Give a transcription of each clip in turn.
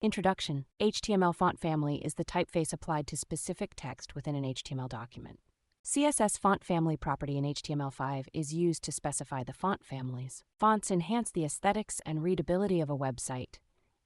Introduction. HTML font family is the typeface applied to specific text within an HTML document. CSS font family property in HTML5 is used to specify the font families. Fonts enhance the aesthetics and readability of a website,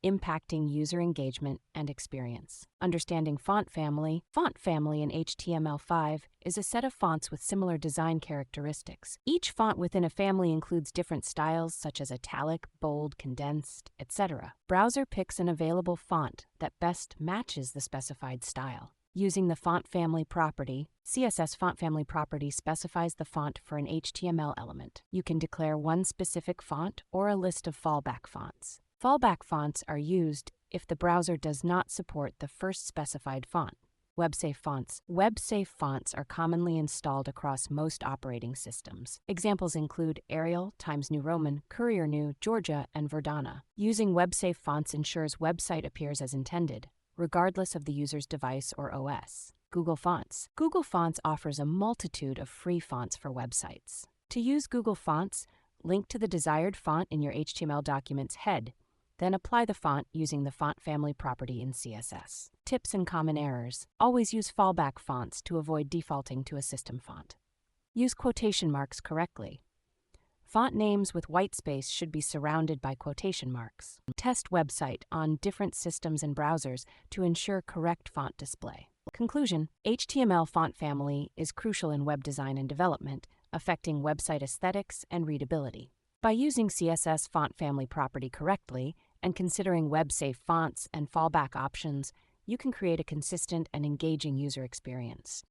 impacting user engagement and experience. Understanding font family in HTML5 is a set of fonts with similar design characteristics. Each font within a family includes different styles such as italic, bold, condensed, etc. Browser picks an available font that best matches the specified style. Using the font family property, CSS font family property specifies the font for an HTML element. You can declare one specific font or a list of fallback fonts. Fallback fonts are used if the browser does not support the first specified font. Websafe fonts. Websafe fonts are commonly installed across most operating systems. Examples include Arial, Times New Roman, Courier New, Georgia, and Verdana. Using websafe fonts ensures website appears as intended, regardless of the user's device or OS. Google Fonts. Google Fonts offers a multitude of free fonts for websites. To use Google Fonts, link to the desired font in your HTML document's head, then apply the font using the font family property in CSS. Tips and common errors. Always use fallback fonts to avoid defaulting to a system font. Use quotation marks correctly. Font names with white space should be surrounded by quotation marks. Test website on different systems and browsers to ensure correct font display. Conclusion. HTML font family is crucial in web design and development, affecting website aesthetics and readability. By using CSS font family property correctly and considering web-safe fonts and fallback options, you can create a consistent and engaging user experience.